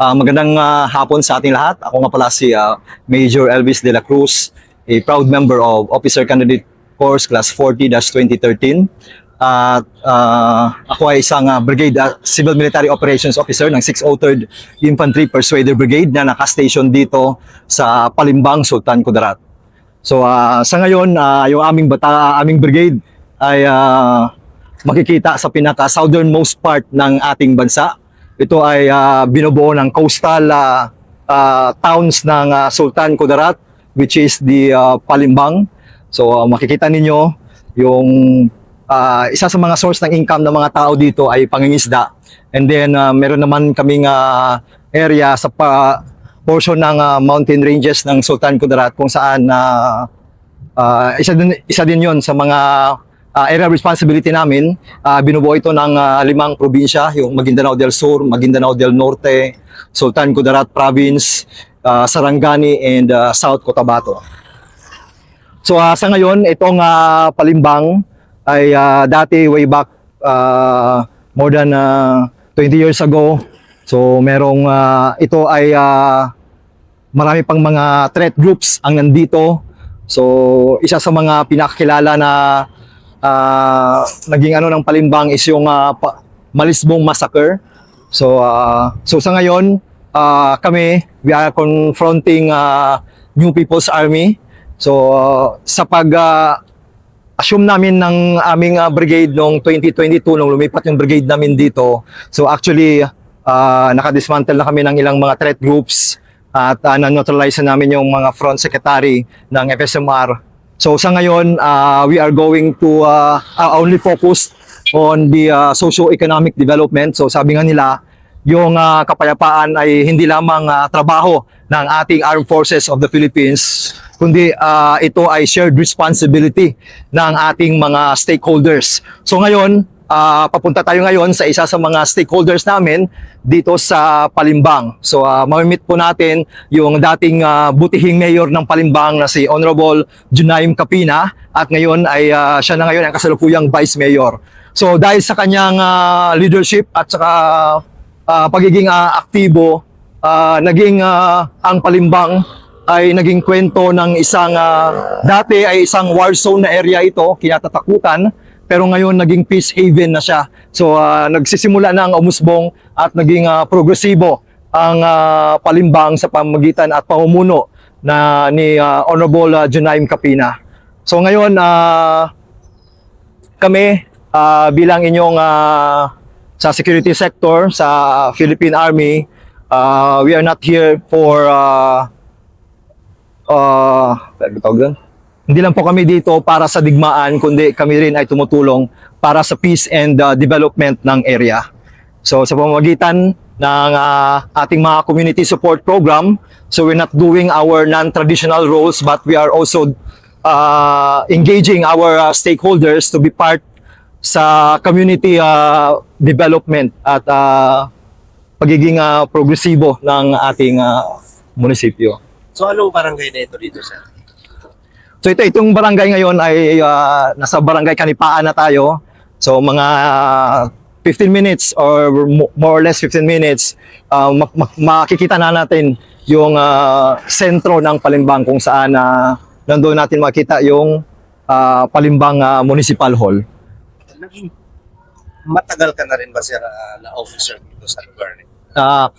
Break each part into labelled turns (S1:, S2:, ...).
S1: Magandang hapon sa ating lahat. Ako nga pala si Major Elvis de la Cruz, a proud member of Officer Candidate Course Class 40-2013. At ako ay isang Brigade Civil Military Operations Officer ng 603rd Infantry Persuader Brigade na nakastation dito sa Palimbang, Sultan Kudarat. So sa ngayon, yung aming brigade ay makikita sa pinaka-southernmost part ng ating bansa. Ito ay binubuo ng coastal towns ng Sultan Kudarat, which is the Palimbang. So makikita ninyo yung isa sa mga source ng income ng mga tao dito ay pangingisda. And then meron naman kaming area sa portion ng mountain ranges ng Sultan Kudarat kung saan isa din yon sa mga area responsibility namin. Binubuo ito ng 5 probinsya, yung Maguindanao del Sur, Maguindanao del Norte, Sultan Kudarat Province, Sarangani, and South Cotabato. So sa ngayon, itong Palimbang ay dati way back more than 20 years ago. So merong ito ay marami pang mga threat groups ang nandito. So isa sa mga pinakakilala na naging ng Palimbang is yung Malisbong Massacre. So sa ngayon, kami, we are confronting New People's Army. So sa assume namin ng aming brigade noong 2022 nung lumipat yung brigade namin dito. So actually nakadismantle na kami ng ilang mga threat groups at na-neutralize na namin yung mga front secretary ng FSMR. So sa ngayon, we are going to only focus on the socio-economic development. So sabi nga nila, yung kapayapaan ay hindi lamang trabaho ng ating Armed Forces of the Philippines, kundi ito ay shared responsibility ng ating mga stakeholders. So ngayon, papunta tayo ngayon sa isa sa mga stakeholders namin dito sa Palimbang. So mamimit po natin yung dating butihing mayor ng Palimbang na si Honorable Junaim Capina, at ngayon ay siya na ngayon ang kasalukuyang vice mayor. So dahil sa kanyang leadership at saka pagiging aktibo, naging ang Palimbang ay naging kwento ng isang dati ay isang war zone na area ito, kinatatakutan, pero ngayon naging peace haven na siya. So nagsisimula na ang umusbong at naging progresibo ang Palimbang sa pamamagitan at pamumuno ni Honorable Junaim Capina. So ngayon kami bilang inyong sa security sector sa Philippine Army, we are not here for hindi lang po kami dito para sa digmaan, kundi kami rin ay tumutulong para sa peace and development ng area. So sa pamamagitan ng ating mga community support program, so we're not doing our non-traditional roles, but we are also engaging our stakeholders to be part sa community development at pagiging progresibo ng ating munisipyo.
S2: So anong barangay na ito dito, sir?
S1: So itong barangay ngayon ay nasa barangay Kanipaan na tayo. So mga 15 minutes or more or less 15 minutes, makikita na natin yung sentro ng Palimbang kung saan nandoon natin makita yung Palimbang Municipal Hall.
S2: Matagal ka na rin ba, sir, na officer dito sa lugar niyo?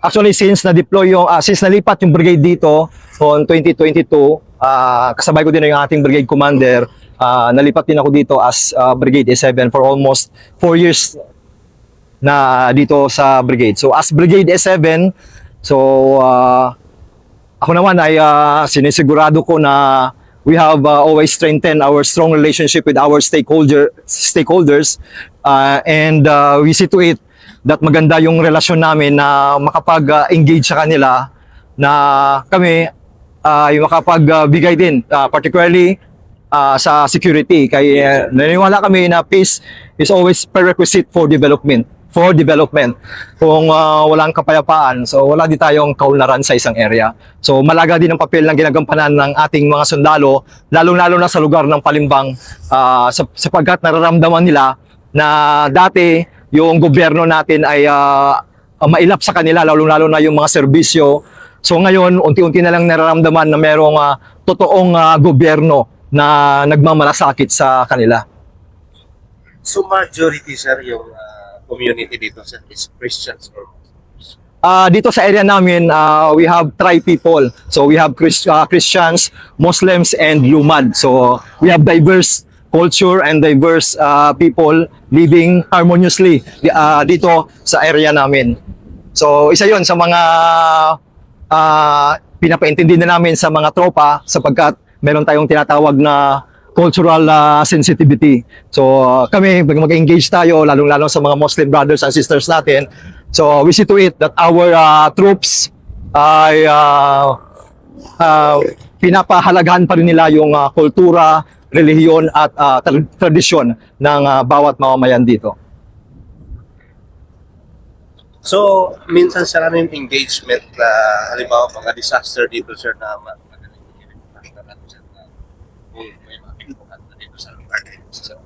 S1: Actually, since nalipat yung brigade dito on 2022, kasabay ko din yung ating brigade commander. Nalipat din ako dito as Brigade E7 for almost 4 years na dito sa brigade. So as Brigade E7, so ako naman ay sinisigurado ko na we have always strengthened our strong relationship with our stakeholders, and we see to it that maganda yung relasyon namin na makapag-engage sa kanila, na kami yung makapagbigay din, particularly sa security. Kaya naniniwala kami na peace is always prerequisite for development. Kung walang kapayapaan, so wala din tayong kaunlaran sa isang area. So malaga din ang papel ng ginagampanan ng ating mga sundalo, lalong-lalo na sa lugar ng Palimbang, sapagkat nararamdaman nila na dati yung gobyerno natin ay mailap sa kanila, lalo-lalo na yung mga serbisyo. So ngayon, unti-unti na lang nararamdaman na merong totoong gobyerno na nagmamalasakit sa kanila.
S2: So majority sir yung community dito sir is Christians or Muslims?
S1: Dito sa area namin, we have tri-people. So we have Christians, Muslims, and Lumad. So we have diverse culture and diverse people living harmoniously dito sa area namin. So isa yon sa mga pinapaintindi na namin sa mga tropa sapagkat meron tayong tinatawag na cultural sensitivity. So kami, mag-engage tayo, lalong-lalo sa mga Muslim brothers and sisters natin. So we see to it that our troops ay pinapahalagahan pa rin nila yung kultura, relihiyon at tradisyon ng bawat mamamayan dito.
S2: So minsan sir ano yung engagement na halimbawa mga disaster dito sir na magaling kung may mga pinupukan na dito sa lugar na ito. So,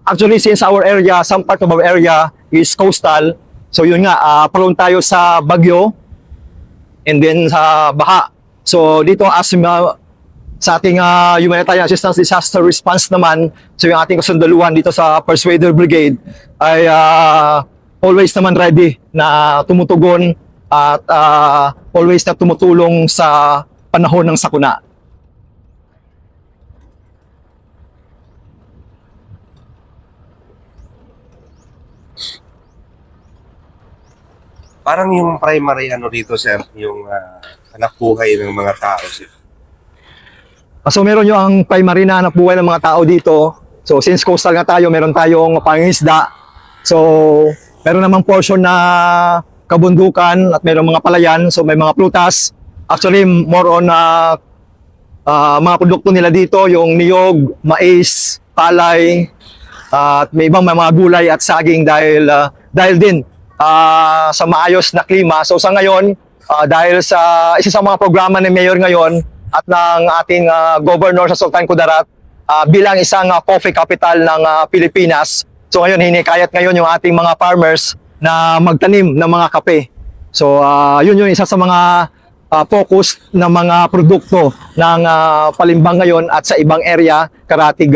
S1: Actually, since our area, some part of our area is coastal, so yun nga, prone tayo sa bagyo and then sa baha. So dito sa ating humanitarian assistance disaster response naman, so yung ating kasundaluhan dito sa Persuader Brigade ay always naman ready na tumutugon at always na tumutulong sa panahon ng sakuna.
S2: parang yung primary ano dito sir, yung anak buhay ng mga tao sir.
S1: So meron yung ang primary na hanap buhay ng mga tao dito. So since coastal nga tayo, meron tayong pangingisda. So meron namang portion na kabundukan at meron mga palayan. So may mga prutas. Actually more on mga produkto nila dito, yung niyog, mais, palay, at may ibang mga gulay at saging dahil din sa maayos na klima. So sa ngayon, dahil sa isa sa mga programa ni Mayor ngayon at ng ating Governor sa Sultan Kudarat bilang isang coffee capital ng Pilipinas. So ngayon, hinikayat ngayon yung ating mga farmers na magtanim ng mga kape. So yun yung isa sa mga focus ng mga produkto ng Palimbang ngayon at sa ibang area, karatig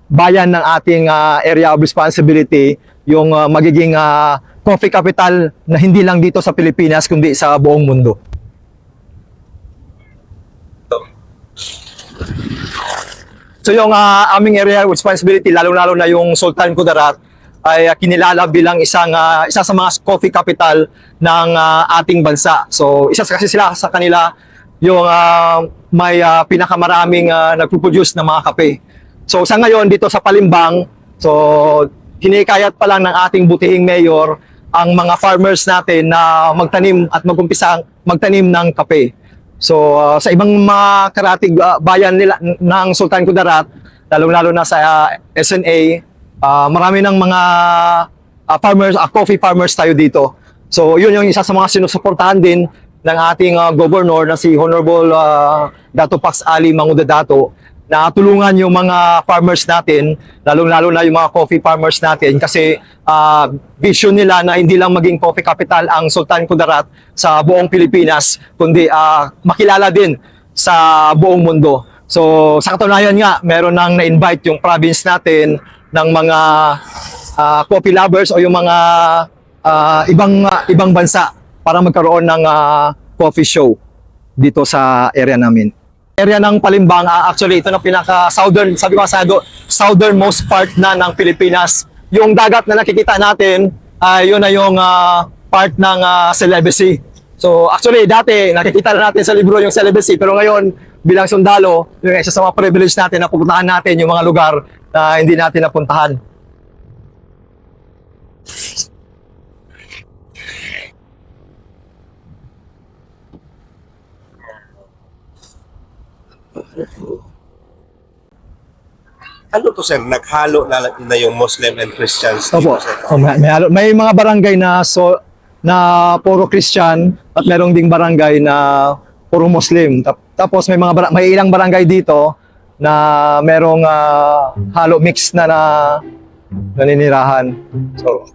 S1: bayan ng ating area of responsibility, yung magiging coffee capital na hindi lang dito sa Pilipinas kundi sa buong mundo. So yung aming area of responsibility, lalo-lalo na yung Sultan Kudarat, ay kinilala bilang isa sa mga coffee capital ng ating bansa. So isa kasi sila sa kanila yung may pinakamaraming nagpo-produce ng mga kape. So sa ngayon dito sa Palimbang, so hinikayat pa lang ng ating butihing mayor ang mga farmers natin na magtanim at mag-umpisa magtanim ng kape. So sa ibang mga karatig bayan nila ng Sultan Kudarat, lalong-lalo na sa SNA, marami ng mga farmers, coffee farmers tayo dito. So yun yung isa sa mga sinusuportahan din ng ating governor na si Honorable Dato Pax Ali Mangudadato, na tulungan yung mga farmers natin, lalong-lalo na yung mga coffee farmers natin kasi vision nila na hindi lang maging coffee capital ang Sultan Kudarat sa buong Pilipinas, kundi makilala din sa buong mundo. So sa katunayan nga, meron nang na-invite yung province natin ng mga coffee lovers o yung mga ibang bansa para magkaroon ng coffee show dito sa area namin. Area ng Palimbang, actually ito na pinaka-southern, sabi ko southernmost part na ng Pilipinas. Yung dagat na nakikita natin, yun na yung part ng Celebesi. So actually dati nakikita na natin sa libro yung Celebesi, pero ngayon bilang sundalo, yung isa sa mga privilege natin na pupuntahan natin yung mga lugar na hindi natin napuntahan.
S2: Ano to sir, naghalo na yung Muslim and Christians dito,
S1: Opo.
S2: sir?
S1: May mga barangay na puro Christian at merong ding barangay na puro Muslim. Tapos may ilang barangay dito na merong halo mix na naninirahan. So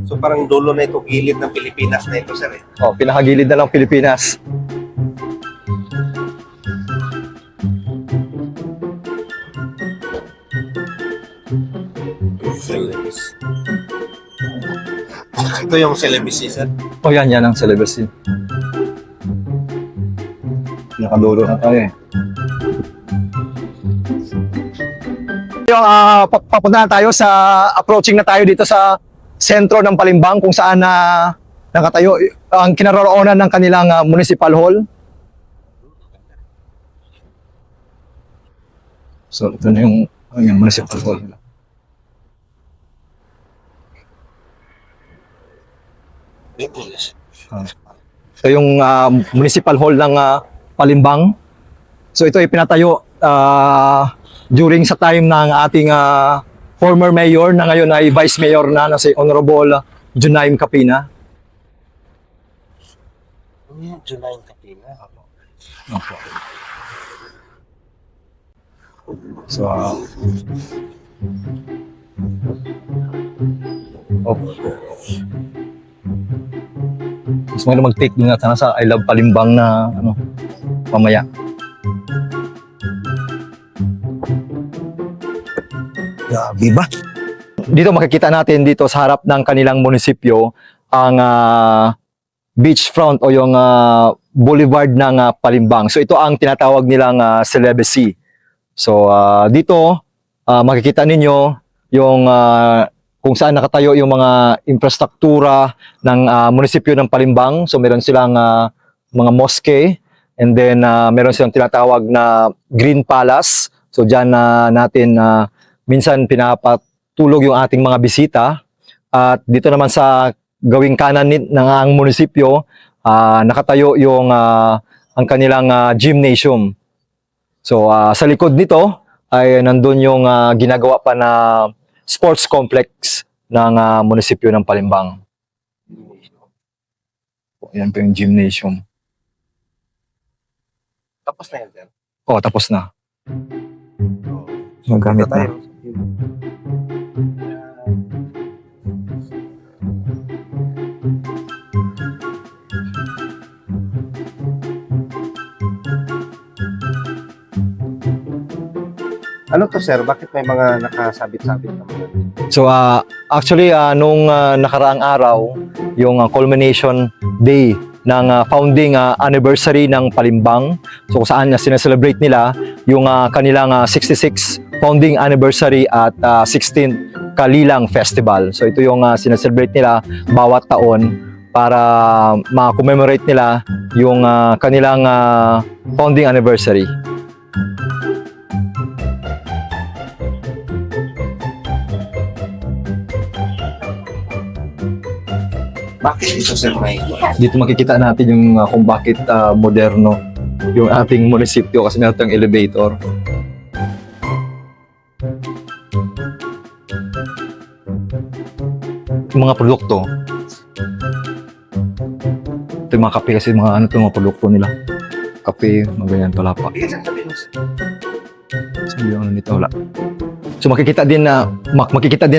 S2: So parang dulo na ito, gilid ng Pilipinas na ito, sir.
S1: Oh, pinakagilid na lang Pilipinas.
S2: Celebes. Ito yung Celebes, sir.
S1: Oh, yan ang celibacy. Nakadulo na tayo eh. Yung, papunta na tayo sa, approaching na tayo dito sa sentro ng Palimbang kung saan nakatayo ang kinaroroonan ng kanilang municipal hall. So, ito na yung municipal hall nila. Ito yung municipal hall ng Palimbang. So ito ay pinatayo during sa time ng ating former mayor na ngayon ay vice mayor na si Honorable Junaim Capina.
S2: Junaim Capina.
S1: Opo. So, mas maganda mag-take din natin sa I Love Palimbang na pamaya. Grabe ba? Dito makikita natin dito sa harap ng kanilang munisipyo ang beachfront o yung boulevard ng Palimbang. So ito ang tinatawag nilang celibacy. So dito makikita ninyo yung kung saan nakatayo yung mga infrastruktura ng munisipyo ng Palimbang. So meron silang mga mosque and then meron silang tinatawag na Green Palace. So diyan natin minsan pinapatulog yung ating mga bisita. At dito naman sa gawing kanan ng ang munisipyo, nakatayo yung ang kanilang gymnasium. So sa likod nito ay nandun yung ginagawa pa na sports complex ng munisipyo ng Palimbang. Yan po yung gymnasium.
S2: Tapos na yan, sir.
S1: Oh, tapos na. Magamit na.
S2: Ano to, sir? Bakit may mga nakasabit-sabit naman?
S1: So actually nung nakaraang araw, yung culmination day ng founding anniversary ng Palimbang. So kung saan sineselebrate nila yung kanilang 66 founding anniversary at 16th Kalilang Festival. So ito yung sineselebrate nila bawat taon para ma-commemorate nila yung kanilang founding anniversary.
S2: Bakit ito, sir, may
S1: Dito makikita natin yung kung bakit moderno yung ating munisipyo kasi meron tayong elevator. Yung mga produkto. Ito yung mga kape kasi mga produkto nila. Kape, mga ganyan, palapa. Sabi yung nito, wala. So makikita din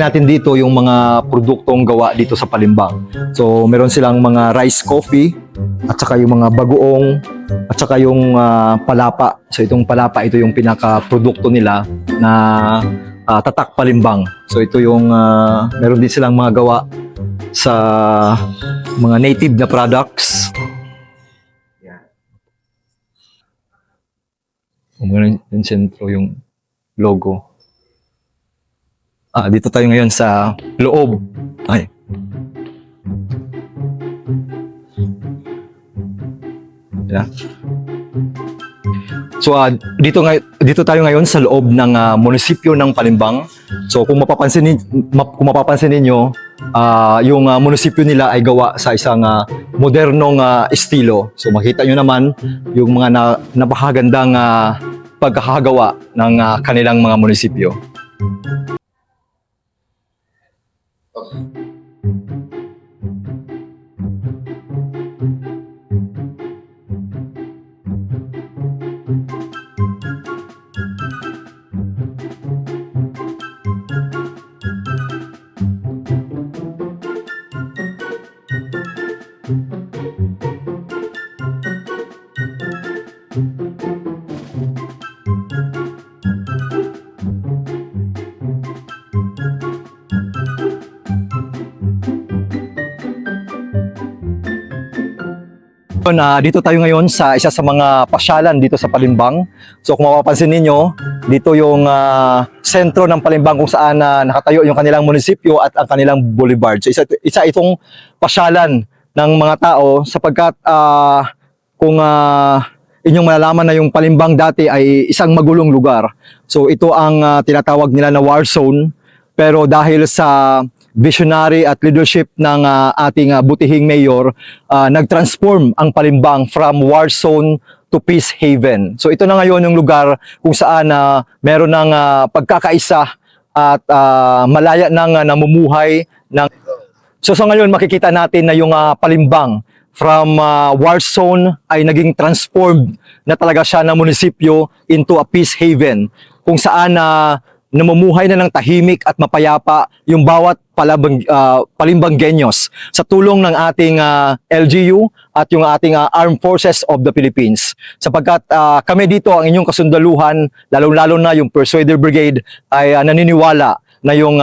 S1: natin dito yung mga produktong gawa dito sa Palimbang. So meron silang mga rice coffee at saka yung mga bagoong at saka yung palapa. So itong palapa, ito yung pinaka-produkto nila na Tatak Palimbang. So ito yung meron din silang mga gawa sa mga native na products. Meron yung sentro yung logo. Dito tayo ngayon sa loob. Ay. Yeah. So dito tayo ngayon sa loob ng munisipyo ng Palimbang. So kung mapapansin ninyo, yung munisipyo nila ay gawa sa isang modernong estilo. So makita nyo naman yung mga napakagandang pagkakagawa ng kanilang mga munisipyo. Dito tayo ngayon sa isa sa mga pasyalan dito sa Palimbang. So kung mapapansin ninyo, dito yung sentro ng Palimbang kung saan nakatayo yung kanilang munisipyo at ang kanilang boulevard. So isa itong pasyalan ng mga tao sapagkat kung inyong malalaman na yung Palimbang dati ay isang magulong lugar. So ito ang tinatawag nila na war zone, pero dahil sa visionary at leadership ng ating butihing mayor, nag-transform ang Palimbang from war zone to peace haven. So ito na ngayon yung lugar kung saan meron ng pagkakaisa at malaya ng namumuhay ng. So sa ngayon makikita natin na yung Palimbang from war zone ay naging transformed na talaga siya na munisipyo into a peace haven kung saan namumuhay na ng tahimik at mapayapa yung bawat Palimbanggenyos sa tulong ng ating LGU at yung ating Armed Forces of the Philippines. Sapagkat kami dito, ang inyong kasundaluhan, lalong-lalo na yung Persuader Brigade, ay naniniwala na yung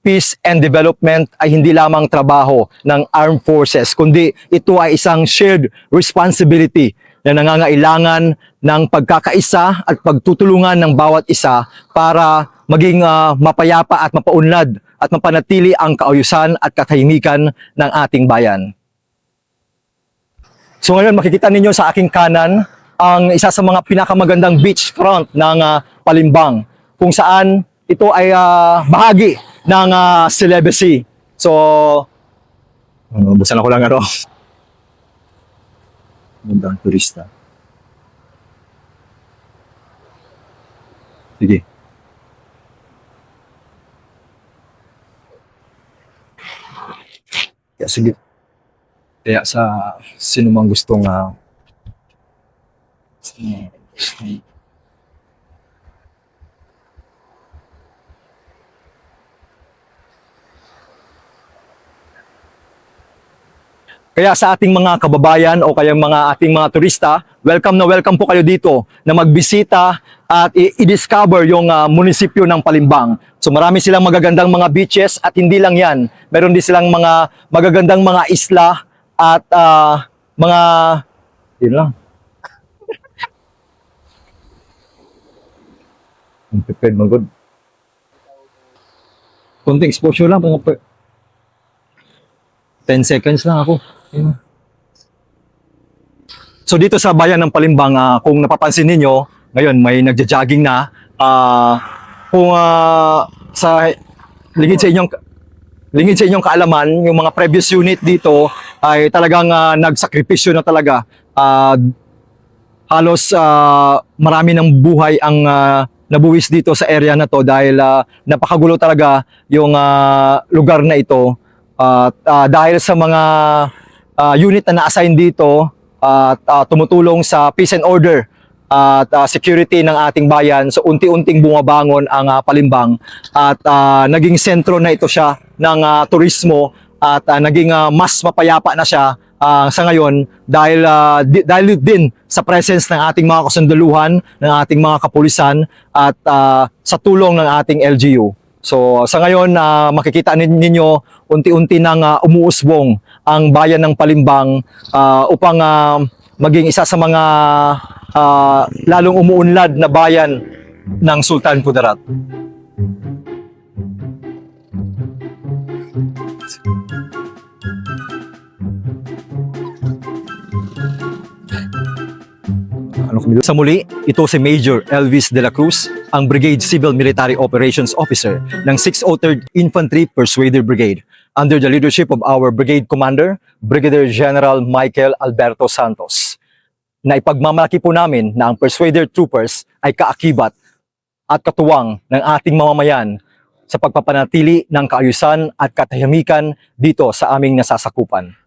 S1: peace and development ay hindi lamang trabaho ng armed forces, kundi ito ay isang shared responsibility na nangangailangan ng pagkakaisa at pagtutulungan ng bawat isa para maging mapayapa at mapaunlad at mapanatili ang kaayusan at katahimikan ng ating bayan. So ngayon makikita ninyo sa aking kanan ang isa sa mga pinakamagandang beachfront ng Palimbang kung saan ito ay bahagi ng Celebes. So, busan ako lang magandang turista. Sige. Sige. Kaya sa sino mang gustong kaya sa ating mga kababayan o kaya ating mga turista, welcome na welcome po kayo dito na magbisita at i-discover yung munisipyo ng Palimbang. So marami silang magagandang mga beaches at hindi lang yan. Meron din silang mga magagandang mga isla at mga yun lang. Prepared mo good. Konting exposure lang, mga 10 seconds lang ako. So dito sa bayan ng Palimbang, kung napapansin niyo, ngayon may nagja-jogging na. Kung sa lingid sa inyong kaalaman, yung mga previous unit dito ay talagang nagsakripisyo na talaga. Halos marami ng buhay ang nabuwis dito sa area na to dahil napakagulo talaga yung lugar na ito. Dahil sa mga unit na na-assign dito at tumutulong sa peace and order at security ng ating bayan, so unti-unting bumabangon ang Palimbang at naging sentro na ito siya ng turismo at naging mas mapayapa na siya sa ngayon dahil din sa presence ng ating mga kasundaluhan, ng ating mga kapulisan at sa tulong ng ating LGU. So sa ngayon makikita ninyo unti-unti nang umuusbong ang bayan ng Palimbang upang maging isa sa mga lalong umuunlad na bayan ng Sultan Kudarat. Sa muli, ito si Major Elvis de la Cruz, ang Brigade Civil Military Operations Officer ng 603rd Infantry Persuader Brigade under the leadership of our Brigade Commander, Brigadier General Michael Alberto Santos. Na ipagmamalaki po namin na ang Persuader Troopers ay kaakibat at katuwang ng ating mamamayan sa pagpapanatili ng kaayusan at katahimikan dito sa aming nasasakupan.